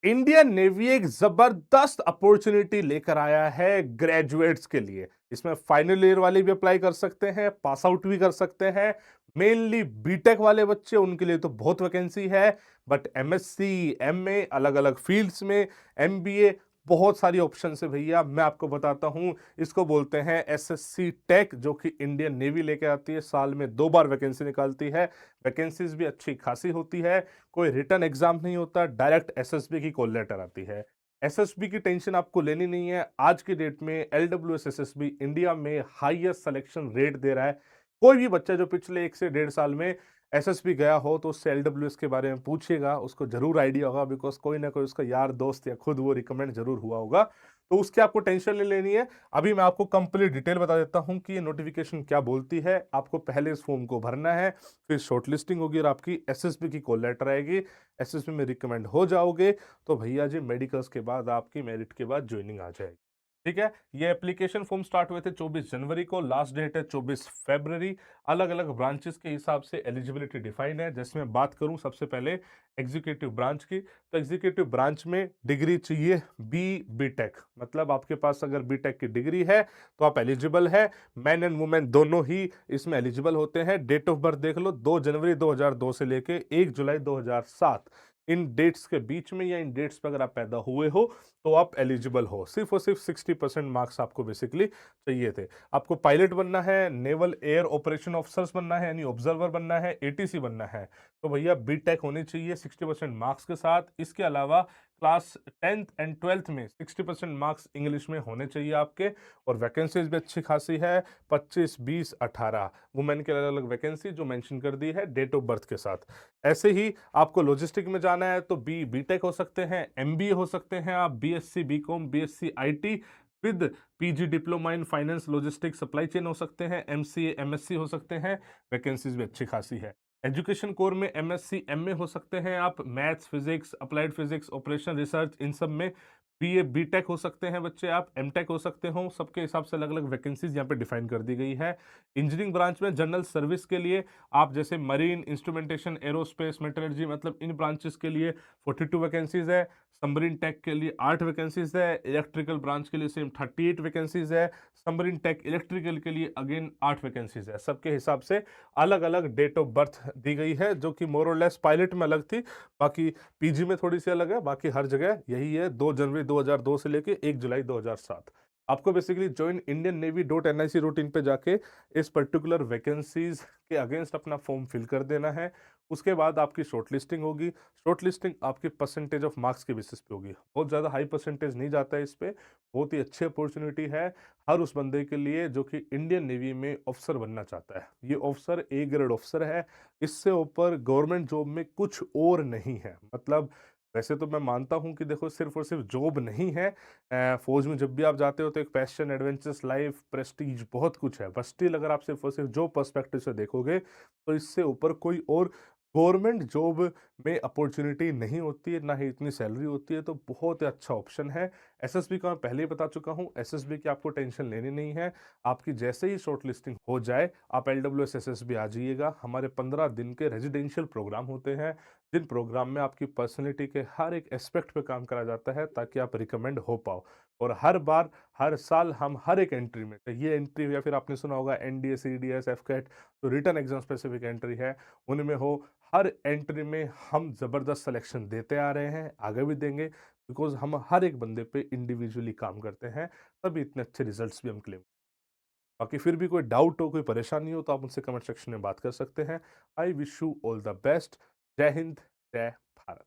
Indian navy एक जबरदस्त opportunity लेकर आया है ग्रेजुएट्स के लिए। इसमें फाइनल ईयर वाले भी अप्लाई कर सकते हैं, पास आउट भी कर सकते हैं। मेनली बीटेक वाले बच्चे, उनके लिए तो बहुत वैकेंसी है। बट एमएससी, एमए, अलग अलग फील्ड्स में, एमबीए, बहुत सारी ऑप्शन है भैया। मैं आपको बताता हूं, इसको बोलते हैं एसएससी टेक, जो कि इंडियन नेवी लेके आती है। साल में 2 बार वैकेंसी निकालती है। वैकेंसीज भी अच्छी खासी होती है। कोई रिटर्न एग्जाम नहीं होता, डायरेक्ट एसएसबी की कॉल लेटर आती है। एसएसबी की टेंशन आपको लेनी नहीं है। आज की डेट में एलडब्ल्यूएस एसएसबी इंडिया में हाईएस्ट सिलेक्शन रेट दे रहा है। कोई भी बच्चा जो पिछले 1 से 1.5 साल में एसएसबी गया हो तो उससे एलडब्ल्यूएस के बारे में पूछिएगा, उसको जरूर आइडिया होगा, बिकॉज कोई ना कोई उसका यार दोस्त या खुद वो रिकमेंड जरूर हुआ होगा। तो उसकी आपको टेंशन नहीं लेनी है। अभी मैं आपको कंप्लीट डिटेल बता देता हूं कि ये नोटिफिकेशन क्या बोलती है। आपको पहले इस फॉर्म को भरना है, फिर शॉर्टलिस्टिंग होगी और आपकी एसएसबी की कॉल लेटर आएगी। एसएसबी में रिकमेंड हो जाओगे तो भैया जी मेडिकल्स के बाद आपकी मेरिट के बाद ज्वाइनिंग आ जाएगी। ठीक है। ये एप्लीकेशन फॉर्म स्टार्ट हुए थे 24 जनवरी को, लास्ट डेट है 24 फरवरी। अलग अलग ब्रांचेस के हिसाब से एलिजिबिलिटी डिफाइंड है। जैसे मैं बात करूं सबसे पहले एग्जीक्यूटिव ब्रांच की, तो एग्जीक्यूटिव ब्रांच में डिग्री चाहिए बीटेक। मतलब आपके पास अगर बीटेक की डिग्री है तो आप एलिजिबल है। मैन एंड वुमेन दोनों ही इसमें एलिजिबल होते हैं। डेट ऑफ बर्थ देख लो, 2 जनवरी 2002 से लेके 1 जुलाई 2007। इन डेट्स के बीच में या इन डेट्स पर अगर आप पैदा हुए हो तो आप एलिजिबल हो। सिर्फ और सिर्फ 60% मार्क्स आपको बेसिकली चाहिए थे। आपको पायलट बनना है, नेवल एयर ऑपरेशन ऑफिसर्स बनना है, यानी ऑब्जर्वर बनना है, एटीसी बनना है, तो भैया बीटेक होनी चाहिए 60% मार्क्स के साथ। इसके अलावा क्लास 10th एंड 12th में 60% मार्क्स इंग्लिश में होने चाहिए आपके। और वैकेंसीज भी अच्छी खासी है, 25, 20, 18 वुमेन के अलग अलग वैकेंसी जो मेंशन कर दी है डेट ऑफ बर्थ के साथ। ऐसे ही आपको लॉजिस्टिक में जाना है तो बीटेक हो सकते हैं, एमबीए हो सकते हैं आप, BSc BCom, BSc IT with PG diploma in finance logistic supply chain हो सकते हैं, एमसीए एमएससी हो सकते हैं। वैकेंसीज भी अच्छी खासी है। एजुकेशन कोर में एमएससी एमए हो सकते हैं आप, maths, physics, applied physics, operation research, इन सब में। बीए बीटेक हो सकते हैं बच्चे आप, एमटेक हो सकते हो। सबके हिसाब से अलग अलग वैकेंसीज यहाँ पे डिफाइन कर दी गई है। इंजीनियरिंग ब्रांच में जनरल सर्विस के लिए आप जैसे मरीन, इंस्ट्रूमेंटेशन, एरोस्पेस, मेटलर्जी, मतलब इन ब्रांचेस के लिए 42 वैकेंसीज है। सबमरीन टेक के लिए 8 वैकेंसीज है। इलेक्ट्रिकल ब्रांच के लिए सेम 38 वैकेंसीज है। सबमरीन टेक इलेक्ट्रिकल के लिए अगेन 8 वैकेंसीज है। सबके हिसाब से अलग अलग डेट ऑफ बर्थ दी गई है, जो कि मोर और लेस पायलट में अलग थी, बाकी पीजी में थोड़ी सी अलग है, बाकी हर जगह यही है। 2 जनवरी 2002 से लेके 1 जुलाई 2007। आपको basically join Indian navy .nic routine पे जाके इस पर्टिकुलर वैकेंसीज के अगेंस्ट अपना फॉर्म फिल कर देना है। उसके बाद आपकी शॉर्टलिस्टिंग होगी। शॉर्टलिस्टिंग आपकी परसेंटेज ऑफ मार्क्स के बेसिस पे होगी। बहुत ज़्यादा हाई परसेंटेज नहीं जाता है इस पे। बहुत ही अच्छी अपॉर्चुनिटी है हर उस बंदे के लिए जो कि इंडियन नेवी में ऑफिसर बनना चाहता है। ये ऑफिसर ए ग्रेड ऑफिसर है। इससे ऊपर गवर्नमेंट जॉब में कुछ और नहीं है। मतलब वैसे तो मैं मानता हूं कि देखो सिर्फ और सिर्फ जॉब नहीं है। फौज में जब भी आप जाते हो तो एक पैशन, एडवेंचरस लाइफ, प्रेस्टीज, बहुत कुछ है। बट स्टिल अगर आप सिर्फ और सिर्फ जॉब पर्सपेक्टिव से देखोगे तो इससे ऊपर कोई और गवर्नमेंट जॉब में अपॉर्चुनिटी नहीं होती है, ना ही इतनी सैलरी होती है। तो बहुत ही अच्छा ऑप्शन है। एसएसबी का मैं पहले ही बता चुका हूँ, एसएसबी की आपको टेंशन लेनी नहीं है। आपकी जैसे ही शॉर्ट लिस्टिंग हो जाए आप एलडब्ल्यूएस एसएसबी आ जाइएगा। हमारे 15 दिन के रेजिडेंशियल प्रोग्राम होते हैं, जिन प्रोग्राम में आपकी पर्सनैलिटी के हर एक एस्पेक्ट पे काम करा जाता है ताकि आप रिकमेंड हो पाओ। और हर बार, हर साल हम हर एक एंट्री में, ये एंट्री या फिर आपने सुना होगा एनडीए, सीडीएस, एफकेट, तो रिटर्न एग्जाम स्पेसिफिक एंट्री है, उनमें हो, हर एंट्री में हम जबरदस्त सिलेक्शन देते आ रहे हैं, आगे भी देंगे। बिकॉज हम हर एक बंदे पे इंडिविजुअली काम करते हैं, तभी इतने अच्छे रिजल्ट्स भी हम क्लेम। बाकी फिर भी कोई डाउट हो, कोई परेशानी हो तो आप मुझसे कमेंट सेक्शन में बात कर सकते हैं। I wish you all the best. जय हिंद, जय भारत।